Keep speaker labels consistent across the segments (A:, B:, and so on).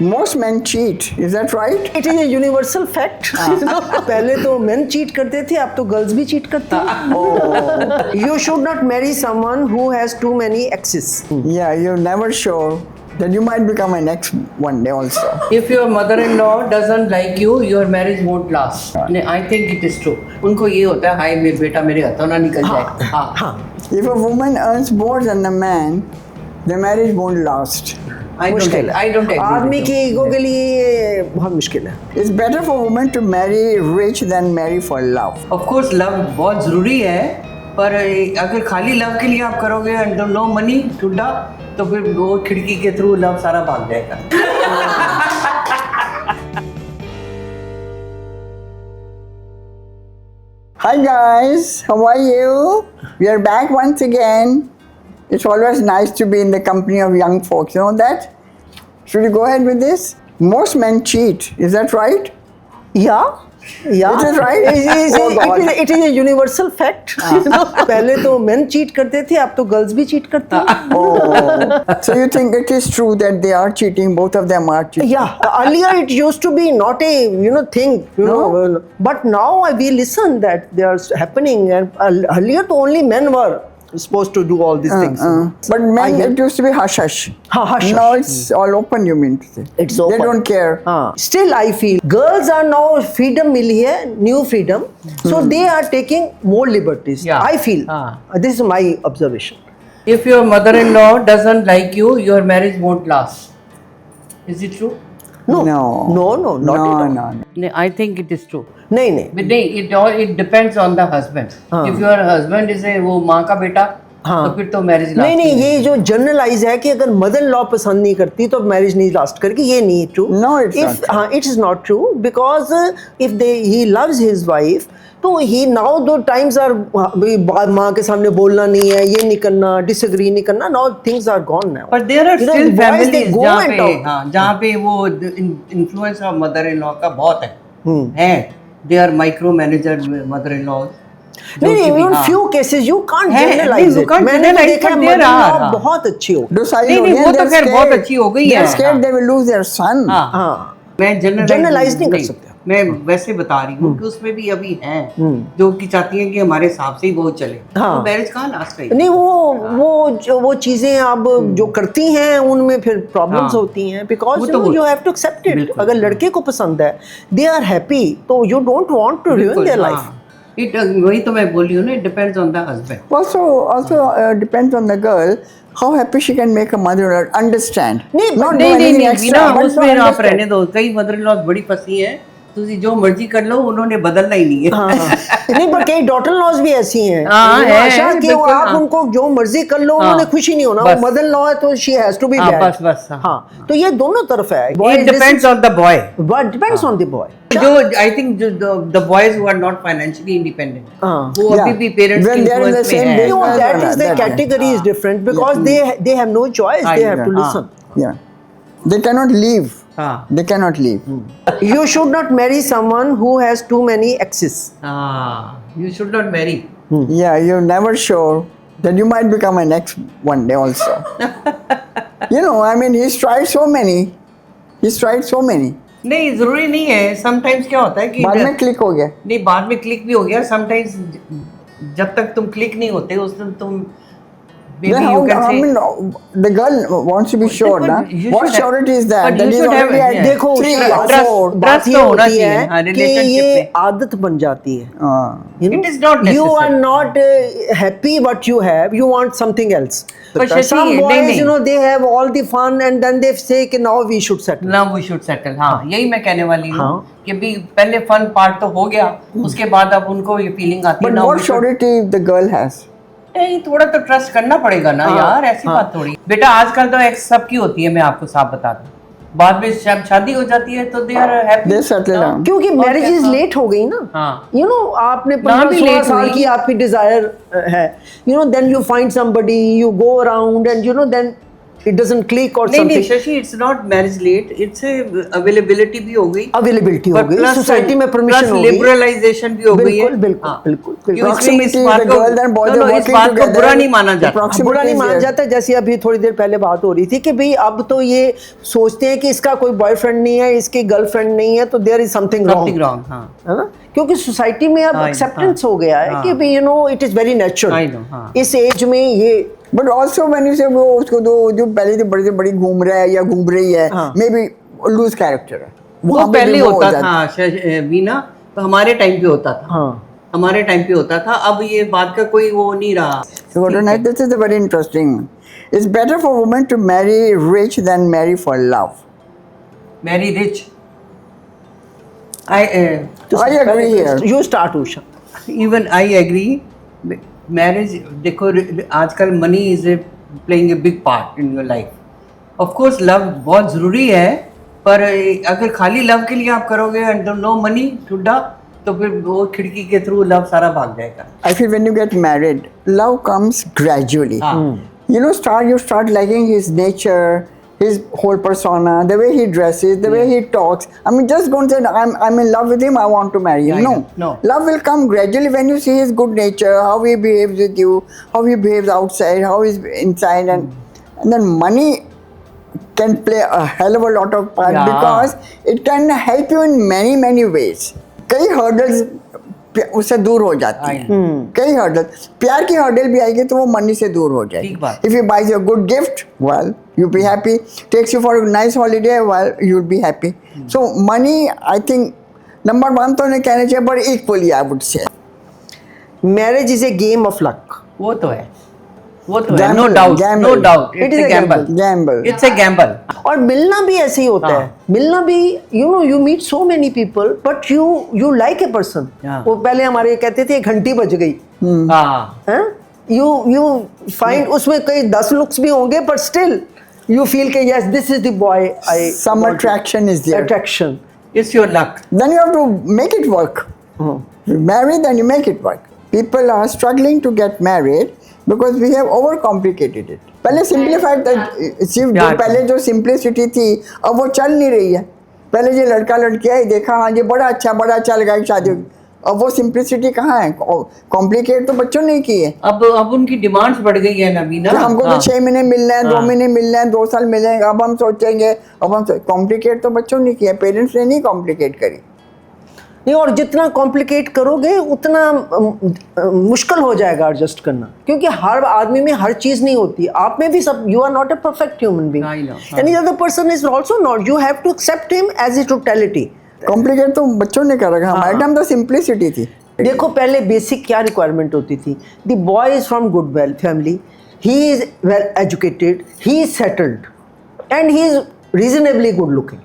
A: Most men cheat. Is that right?
B: It is a universal fact पहले तो main cheat करते थे, अब तो गर्ल्स भी चीट करती हैं. You should not marry someone who has too many exes.
A: Yeah, you're never sure that you might become an ex one day also.
C: If your mother-in-law doesn't like you, your marriage won't last. I think it is true. उनको ये होता है, हाय मेरे बेटा मेरे हाथों ना निकल जाए. हाँ.
A: If a woman earns more than a man, the marriage won't last.
C: I don't agree.
B: आदमी की ईगो के लिए ये बहुत मुश्किल है.
A: It's better for women to marry rich than marry for love.
C: Of course, love बहुत ज़रूरी है, पर अगर खाली लव के लिए आप करोगे and no money टुड्डा, तो फिर वो खिड़की के थ्रू लव सारा भाग जाएगा.
A: Hi guys, how are you? We are back once again. It's always nice to be in the company of young folks, you know that? Should we go ahead with this? Most men cheat, is that right?
B: Yeah.
A: It is right? Oh God.
B: It is a universal fact. पहले तो men cheat करते थे, अब तो girls भी cheat करती हैं.
A: Oh, so you think it is true that they are cheating, both of them are cheating?
B: Yeah, earlier it used to be not a thing, know, but now we listen that they are happening, and earlier तो only men were supposed to do all these things.
A: But men, it used to be hush hush.
B: Hush
A: Now
B: hush.
A: it's all open, you mean to say?
B: It's open.
A: They don't care.
B: Still I feel girls are now freedom मिली है, new freedom, so they are taking more liberties.
C: Yeah.
B: I feel. This is my observation.
C: If your mother-in-law doesn't like you, your marriage won't last. Is it true?
B: No,
A: No.
B: not at all.
A: No.
C: I think it is true.
B: नहीं.
C: But it depends on the husband. If your husband is a वो माँ का बेटा, तो फिर तो marriage last.
B: नहीं, ये जो जनरलाइज है कि अगर मदर लॉ पसंद नहीं करती तो मैरिज नहीं लास्ट करेगी, ये नहीं true.
A: No, it's not true.
B: हाँ, it is not true, because if he loves his wife, तो ही नाउ दो टाइम्स आर, माँ के सामने बोलना नहीं है, ये नहीं करना, डिसएग्री नहीं करना, now things are gone now.
C: But there are still families
B: go
C: जहाँ
B: and
C: पे
B: talk.
C: जहाँ पे वो influence of mother in law का बहुत है. They are micro manager mother in laws.
B: नहीं, in few cases you can't generalize it. मैंने देखा मदर बहुत अच्छी हो.
A: Do
C: नहीं, वो तो खैर बहुत अच्छी हो गई है.
A: They are scared they will lose their son.
B: हाँ,
C: मैं
B: जनरलाइज नहीं कर सकते.
C: मैं वैसे बता रही हूँ कि उसमें भी अभी हैं जो कि चाहती हैं कि हमारे हिसाब से ही बहुत चले. तो मैरिज कहाँ लास्ट रहेगी?
B: नहीं, वो चीजें अब जो करती हैं उनमें फिर प्रॉब्लम्स होती हैं, because you have to accept it. अगर लड़के को पसंद है, दे आर हैप्पी, तो you don't want to ruin their life.
C: वही तो मैं बोल रही हूँ ना, it depends on the husband.
A: Also depends on the girl how happy she can make a mother understand.
B: नहीं,
C: नहीं ना, उसमें आप रहने दो. कई मदर इन लॉ बड़ी फंसी है, ਤੁਸੀਂ जो मर्जी कर लो, उन्होंने बदलना ही नहीं है.
B: नहीं, पर कई डॉटर लॉज भी ऐसी हैं. आशा कि आप उनको जो मर्जी कर लो, उन्होंने खुशी नहीं होना. वो मदर लॉ है तो she has to be bad.
C: बस.
B: हाँ, तो ये दोनों तरफ है.
C: It depends on the boy.
B: But depends on the boy.
C: जो I think the boys who are not financially independent, वो अभी भी पेरेंट्स की influence में है.
B: No, that is the category is different because they have no choice. They have to listen.
A: Yeah, they cannot leave. They cannot leave.
B: You should not marry someone who has too many exes.
C: You should not marry.
A: Yeah, you're never sure that you might become an ex one day also. I mean, he's tried so many.
C: नहीं, जरूरी नहीं है. Sometimes क्या होता है कि
A: बाद में क्लिक हो गया.
C: नहीं, बाद में क्लिक भी हो गया. समटाइम्स जब तक तुम क्लिक नहीं होते उस दिन तुम maybe you can say.
A: I mean, the girl wants to be sure, na? What surety is that? That is already at
B: देखो,
A: 3 or 4.
B: बात ये होती है कि ये आदत बन जाती है.
C: It is not necessary.
B: You are not happy what you have. You want something else.
C: But
B: some boys, they have all the fun and then they say कि now we should settle.
C: Now we should settle. हाँ, यही मैं कहने वाली हूँ कि भी पहले फन पार्ट तो हो गया, उसके बाद अब उनको ये फीलिंग आती है.
A: But what surety the girl has?
C: नहीं, थोड़ा तो ट्रस्ट करना पड़ेगा ना यार. ऐसी बात थोड़ी. बेटा आजकल तो एक सबकी होती है, मैं आपको साफ बता दूं. बाद में शादी हो जाती है तो they are happy.
A: They settle down.
B: क्योंकि मैरिजेस लेट हो गई ना. आपने 15-16 साल की आपकी डिजायर है. Then you find somebody, you go around and then it doesn't click or
C: नहीं
B: something.
C: Shashi, it's not marriage late, it's availability भी हो गई,
B: अवेलेबिलिटी हो
C: पर
B: गई,
C: plus
B: सोसाइटी में परमिशन हो गई,
C: लिबरलाइजेशन भी हो गई है।
B: बिल्कुल बिल्कुल
C: हाँ।
B: बिल्कुल
C: क्यों
B: बिल्कुल।
C: इसलिए इस
A: Proximity,
C: बात
A: the
C: को
A: girl and boy, they're
C: इस
A: working
C: बात को
A: together.
C: बुरा नहीं माना जाता।
A: Proximity
B: बुरा नहीं
A: is
B: माना
A: there.
B: जाता। जैसे अभी थोड़ी देर पहले बात हो रही थी कि भाई अब तो ये सोचते हैं कि इसका कोई बॉयफ्रेंड नहीं है, इसकी गर्लफ्रेंड नहीं है, तो there is something
C: Something
B: wrong,
C: wrong, हाँ।
B: है ना? क्योंकि सोसाइटी में अब
C: हाँ,
B: एक्सेप्टेंस
C: हाँ,
B: हो गया है
C: हाँ।
B: कि भाई you know it is very
C: I
B: natural
C: know, हाँ।
B: इस एज में ये।
A: बट ऑल्सो व्हेन यू से वो उसको जो पहले से बड़ी से बड़ी घूम रहा है या घूम रही है,
B: हाँ।
A: मे बी लूज कैरेक्टर है,
C: वो
A: वहाँ पे
C: पहले
A: भी वो हो
C: होता
A: जाता है।
C: था वीना, तो हमारे टाइम पे होता था,
B: हाँ
C: हमारे टाइम पे होता था, अब ये बात का कोई वो नहीं रहा।
A: So what
C: ठीक है।
A: this is a very interesting one. It's better for women to marry rich than marry for love.
C: Very rich. I
A: I agree here.
B: You start Usha.
C: even I agree. Marriage, देखो आजकल money is playing a big part in your life. Of course love बहुत ज़रूरी है, पर अगर खाली love के लिए आप करोगे and no money ठुड्डा, तो फिर वो खिड़की के थ्रू लव सारा भाग जाएगा।
A: I feel when you get married, love comes gradually.
C: हाँ।
A: You start liking his nature, his whole persona, the way he dresses, the way he talks. I mean, just don't say I'm in love with him, I want to marry him.
C: Yeah, no.
A: Love will come gradually when you see his good nature, how he behaves with you, how he behaves outside, how he's inside, and then money can play a hell of a lot of part
C: Yeah.
A: because it can help you in many ways. कई hurdles उससे दूर हो जाती
C: I
A: हैं, कई hurdles, प्यार की hurdle भी आएगी तो वो मनी से दूर हो जाएगी।
C: ठीक बात।
A: If he buys you a good gift, well, you'll be happy. Takes you for a nice holiday, well, you'll be happy. So money, I think, number one तो नहीं कहना चाहिए, but equally I would say.
B: Marriage is a game of luck.
C: वो तो है, वो तो है,
A: Gamble,
C: no doubt,
A: gamble.
C: No doubt,
B: It
C: it's
B: is
C: a
B: a
C: gamble,
A: Gamble.
C: It's a gamble.
B: और मिलना भी ऐसे ही होता है।
C: हाँ।
B: मिलना भी you know you meet so many people but you like a person.
C: हाँ।
B: वो पहले हमारे कहते थे घंटी बज गई,
C: हाँ,
B: हैं? यू फाइंड उसमें कई 10 लुक्स भी होंगे but स्टिल यू फील के yes this is the boy I
A: Some attraction is there.
B: Attraction.
C: It's your luck.
A: Then you have to make it work. You marry, then you make it work. People are struggling to get married because we have overcomplicated it. पहले simplified सिर्फ जो
C: Yeah.
A: पहले जो simplicity थी अब वो चल नहीं रही है। पहले जो लड़का लड़की आई देखा, हाँ ये बड़ा अच्छा लगा कि शादी होगी। अब वो simplicity कहाँ है? कॉम्प्लिकेट तो बच्चों ने की है
C: अब उनकी डिमांड्स बढ़ गई है नवीना।
A: कि हमको तो
C: हाँ।
A: 6 महीने मिलना है, 2
C: हाँ।
A: महीने मिलना है, 2 साल मिलेंगे, अब हम सोचेंगे, कॉम्प्लिकेट तो बच्चों ने किया, पेरेंट्स ने नहीं कॉम्प्लिकेट करी।
B: नहीं, और जितना कॉम्प्लिकेट करोगे उतना मुश्किल हो जाएगा एडजस्ट करना, क्योंकि हर आदमी में हर चीज नहीं होती। आप में भी सब, you are not a perfect human being,
C: I know,
B: any other person is also not. You have to accept him as is totality.
A: Complicate तो बच्चों ने कर रखा, हमारे टाइम तो सिंप्लिसिटी थी।
B: देखो पहले बेसिक क्या रिक्वायरमेंट होती थी। The boy is from good well family, he is well educated, he is settled and he is reasonably good looking.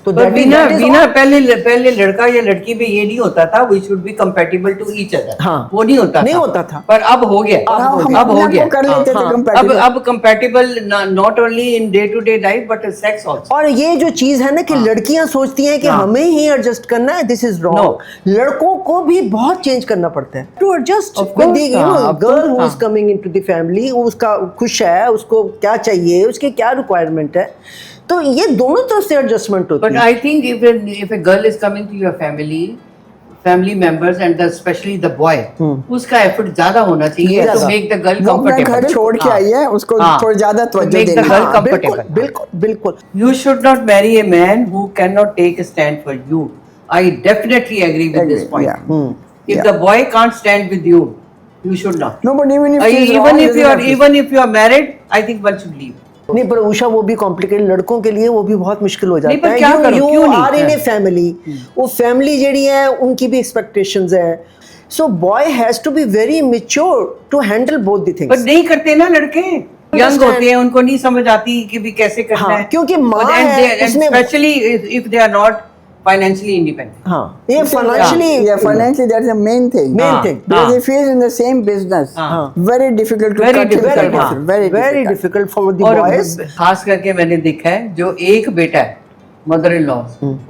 B: तो
C: पर बिना पहले लड़का या लड़की में ये नहीं होता था we should be compatible to each other.
B: हाँ।
C: वो नहीं होता था। पर अब हो गया,
A: हम
C: अब हो
A: अपने
C: गया।
A: आप को कर लेते थे
C: हाँ,
A: compatible।
C: अब compatible not only in day to day life but sex also.
B: और ये जो चीज है ना कि लड़कियां सोचती हैं कि
C: हाँ।
B: हमें ही एडजस्ट करना है, दिस इज रॉन्ग। लड़कों को भी बहुत चेंज करना पड़ता है to adjust
C: Of course,
B: with the
C: हाँ,
B: गर्ल हु इज
C: हाँ।
B: Coming into the family. उसका खुश है, उसको क्या चाहिए, उसकी क्या रिक्वायरमेंट है, तो ये दोनों तरफ से एडजस्टमेंट होती
C: But
B: है।
C: I think if a girl is coming to your family members and especially the boy, उसका एफर्ट ज्यादा होना चाहिए
B: Yes.
C: to make the girl
A: वो अपना
C: comfortable।
A: घर छोड़ के
C: हाँ।
A: आई है, उसको
C: हाँ।
A: थोड़ी ज्यादा
C: To
A: तवज्जो
C: make the
A: देनी
C: girl
A: है।
B: हाँ, बिल्कुल
C: comfortable।
B: बिल्कुल बिल्कुल।
C: You should not marry a man who cannot take a stand for you. I definitely agree with this
A: Agree,
C: point.
A: yeah.
C: If the boy can't stand with you, you should not.
A: No, but even if she's wrong,
C: Even if you are married, I think one should leave.
B: नहीं पर उषा वो भी complicated, लड़कों के लिए वो भी बहुत मुश्किल हो जाता
C: नहीं, पर
B: है।
C: क्या करो,
B: यू
C: क्यों नहीं?
B: आर इन ए
C: हाँ।
B: फैमिली, वो फैमिली जड़ी है उनकी भी एक्सपेक्टेशंस है। So boy has to be very mature to handle both the
C: पर
B: थिंग्स।
C: नहीं करते ना लड़के, यंग होते हैं, उनको नहीं समझ आती कि भी कैसे करना
B: हाँ,
C: है।
B: क्योंकि माँ है, उसने-
C: specially if they are not financially independent.
B: हाँ, ये financially
A: financially that's the main thing.
B: Main thing.
A: Because if he is in the same business,
C: हाँ।
A: very difficult to
C: Very
A: cut himself
C: difficult,
A: off.
C: हाँ।
A: Very
B: very
A: difficult.
B: Difficult for the
C: और
B: boys.
C: खास करके मैंने देखा है जो एक बेटा है, मदर इन लॉ,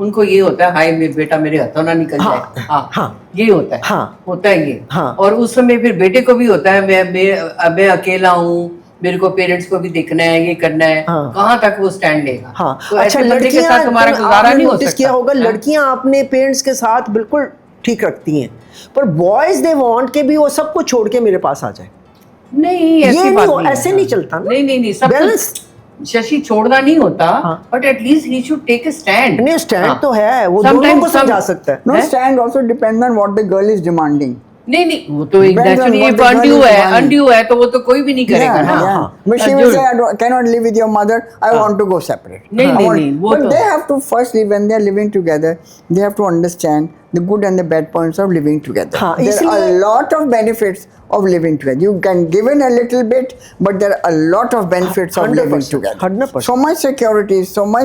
C: उनको ये होता है हाय मेरे बेटा मेरे हाथों ना निकल
B: हाँ,
C: जाए। हाँ,
B: हाँ।
C: ये होता है।
B: हाँ।
C: होता है ये।
B: हाँ।
C: और उस समय फिर बेटे को भी होता है मैं अकेला हूँ, मेरे को पेरेंट्स को भी देखना है, ये करना है,
B: हाँ।
C: कहाँ तक वो स्टैंड लेगा?
B: हाँ
C: तो
B: अच्छा,
C: ऐसे बंदे के साथ तुम्हारा गुजारा नहीं हो
B: नोटिस किया
C: सकता।
B: होगा, लड़कियां अपने पेरेंट्स के साथ बिल्कुल ठीक रखती हैं, पर बॉयज दे वांट के भी वो सब कुछ छोड़ के मेरे पास आ जाए।
C: नहीं,
B: ये
C: ऐसी
B: नहीं
C: बात
B: हो-
C: नहीं
B: ऐसे
C: है।
B: नहीं चलता ना।
C: नहीं नहीं नहीं, सब
B: Balance।
C: कुछ शशि छोड़ना नहीं होता,
B: हाँ।
C: But at least he should take a stand.
B: नहीं, stand तो है, वो दोनों को समझा सकता है।
A: No, stand also depends on what the girl is demanding.
C: नहीं नहीं, वो तो
A: Depends on
C: naturally
A: what the girl
C: undue
A: is
C: है,
A: demanding.
C: अनड्यू है तो वो तो कोई भी नहीं करेगा ना।
A: Yeah. But she will say, cannot live with your mother. I want to go separate.
C: नहीं,
A: I
C: नहीं,
A: want-
C: नहीं, वो
A: But
C: तो-
A: they have to first live when they are living together. They have to understand the good and the bad points of living together.
B: हाँ,
A: There are
B: इसलिए-
A: a lot of benefits of living together. You can give in a little bit, but there are a lot of benefits of living
B: 100%,
A: together.
B: 100%.
A: So much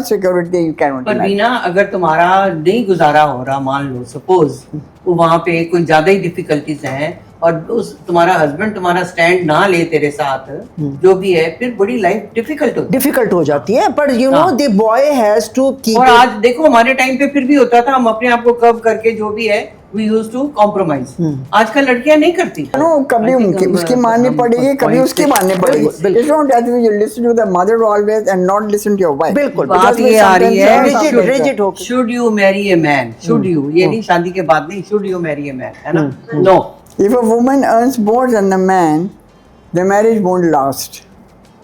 A: security you cannot
C: पर
A: imagine.
C: बीना, अगर तुम्हारा नहीं गुजारा हो रहा, मान लो suppose वहाँ पे कोई ज्यादा ही डिफिकल्टीज हैं और उस तुम्हारा हस्बैंड तुम्हारा स्टैंड ना ले तेरे साथ, जो भी है, फिर बड़ी लाइफ डिफिकल्ट होती
B: डिफिकल्ट हो जाती है, पर यू नो
C: हाँ।
B: द बॉय हैज टू
C: है।
B: कीप
C: और आज देखो हमारे टाइम पे फिर भी होता था, हम अपने आप को कव करके जो भी है वी यूज टू कॉम्प्रोमाइज। आजकल लड़कियां नहीं करती।
A: No, कभी उसकी माननी पड़ेगी, कभी उसकी माननी पड़ेगी. It's not that you listen to the mother always and not listen to your wife.
B: बिल्कुल,
C: बात
A: Because we
C: ये आ रही है,
A: sometimes-
B: rigid- rigid होके।
C: Should you marry a man, should you, ये नहीं शादी के बाद नहीं, should you marry a man, है ना? No,
A: If a woman earns more than a man, the marriage won't last.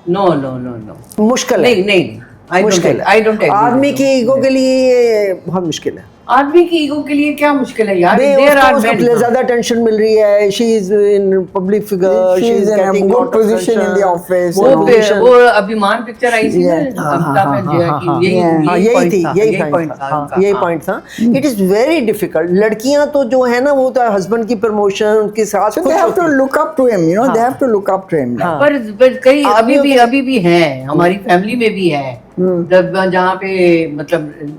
C: No no no no,
B: मुश्किल है,
C: नहीं नहीं,
B: मुश्किल
C: आई डोंट
B: है। आदमी की ईगो के लिए ये बहुत मुश्किल है।
C: आदमी की ईगो के लिए क्या मुश्किल है यार?
B: नहीं,
C: देयर आर
B: उसको
C: मेन।
B: ज्यादा टेंशन मिल रही है, she is in public figure,
A: She is in a good position in the office.
C: वो
A: you know.
C: वो अभिमान पिक्चर आई थी ना,
A: Yeah.
C: अमिताभ में जो है कि
A: हाँ,
C: यही
B: यही थी,
C: point
B: यही
C: point था
B: हाँ,
C: उनका।
B: यही
C: हाँ।
B: पॉइंट था। It is very difficult. लड़कियां तो जो है ना, वो तो हस्बैंड की प्रमोशन उनके साथ
A: So
B: खुश
A: they have to
B: होती हैं।
A: look up to him, you know, they have to look up to him.
B: हाँ.
C: पर कई
B: आदमियों
C: अभी भी है, हमारी फैमिली में भी है, जब जहाँ पे मतलब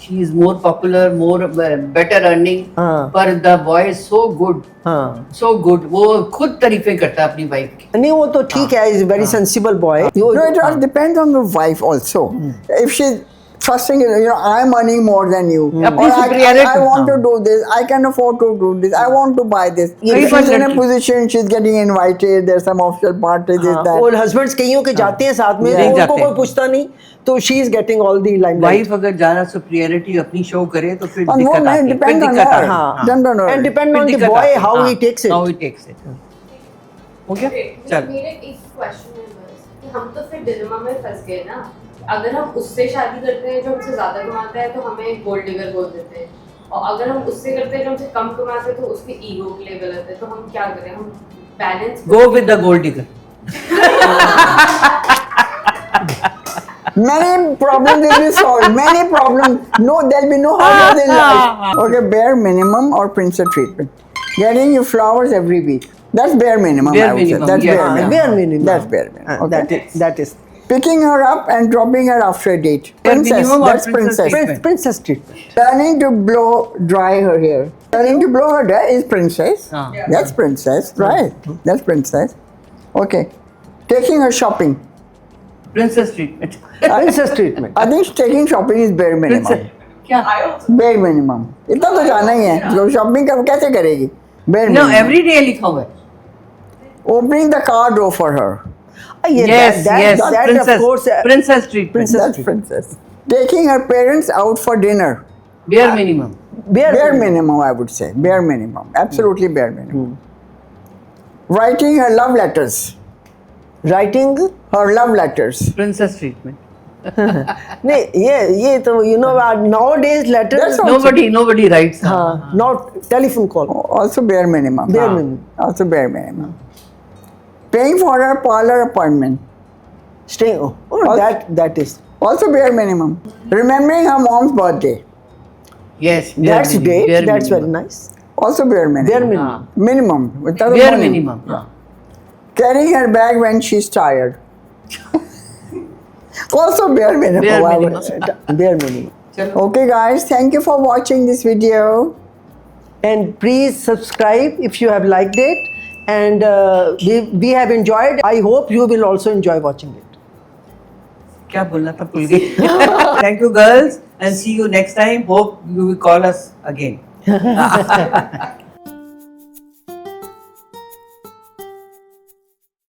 C: she is more popular, more better earning,
B: हाँ.
C: पर the boy is so good,
B: हाँ,
C: सो गुड, वो खुद तारीफें करता है अपनी वाइफ की।
B: नहीं वो तो ठीक है, is very sensible boy.
A: No, it all depends on the wife also. If she's trusting, you know, I'm earning more than you.
C: अपनी
A: Or I
C: superiority,
A: want to do this. I can afford to do this. I want to buy this.
C: कई
A: If
C: bar
A: she's in a
C: लड़की-
A: position, she's getting invited. There's some official parties. This that.
B: और husbands कईयों के जाते हैं साथ में,
A: Yeah.
B: तो उनको
C: जाते
B: कोई
C: हैं।
B: पूछता नहीं, तो she is getting all the limelight.
C: Wife अगर ज्यादा सुपीरियरिटी अपनी शो करे तो फिर
A: On
C: दिक्कत
A: woman,
C: आती है,
A: depend
C: फिर
A: on
C: दिक्कत
A: her.
C: आती है।
B: हाँ।
A: Depend on her.
B: And depend
C: फिर
B: ऑन द
C: दिक्कत
B: बॉय
C: आती है।
B: हाउ
C: हाँ,
B: he takes
C: how he
B: it.
C: takes it. हो गया? चल।
D: मेरे एक क्वेश्चन है बस कि हम तो फिर डिलेमा में फंस गए ना। अगर हम उससे शादी करते हैं जो हमसे ज्यादा कमाता है तो हमें गोल्ड डिगर बोल देते हैं, और अगर हम उससे करते हैं जो हमसे कम कमाते हैं तो उसके ईगो के लिए गलत है। तो हम क्या करें? हम balance
C: Go with the gold digger.
A: Many problems will be solved. Many problems. No, there'll be no hardness in life. Okay, bare minimum or princess treatment. Getting you flowers every week. That's bare minimum.
C: Bare
A: I would say.
C: minimum,
A: That's
C: yeah.
A: bare minimum.
B: Bare minimum.
A: That's bare minimum. Okay.
B: That is
A: Picking her up and dropping her after a date.
C: Bare
A: Princess.
C: minimum or
A: That's
C: princess
A: princess.
C: treatment?
B: princess treatment.
A: Learning to blow dry her hair. Learning to blow her hair is princess.
C: Yeah.
A: That's princess, right? That's princess. Okay. Taking her shopping.
C: Princess treatment.
B: Princess treatment.
A: I think taking shopping is bare minimum.
C: Princess. क्या?
A: Bare minimum. इतना तो जाना ही है. जो shopping का कैसे करेगी? Bare
C: No,
A: minimum.
C: every day लिखा हुआ है.
A: Opening the car door for her.
B: Yeah,
C: Yes, yes.
B: that
C: Princess.
B: of course.
C: Princess treatment.
B: Princess
A: That's
B: treatment.
A: princess. Taking her parents out for dinner.
C: Bare minimum.
A: Bare minimum, I would say. Bare minimum. Absolutely bare minimum. Writing her love letters.
B: Writing.
A: Her love letters.
C: Princess treatment.
B: नहीं, ये तो you know nowadays letters.
A: That's all.
C: Nobody writes.
B: हाँ, not telephone call.
A: Also bare minimum.
B: Bare minimum.
A: Also bare minimum. Paying for her parlor appointment.
B: Staying. Oh, that is.
A: Also bare minimum. Remembering her mom's birthday.
C: Yes. bare
B: That's
C: minimum,
B: great.
C: bare
B: That's very
C: minimum.
B: nice.
A: Also bare minimum.
B: Bare minimum.
A: Minimum. Without
C: Bare
A: money.
C: minimum. हाँ.
A: Carrying her bag when she's tired. Also bare minimum.
C: Bare
A: I would
C: minimum.
A: say.
B: Bare minimum.
C: चलो.
A: Okay guys, thank you for watching this video.
B: And please subscribe if you have liked it. And we have enjoyed. I hope you will also enjoy watching it.
C: क्या बोलना था भूल गई. Thank you girls and see you next time. Hope you will call us again.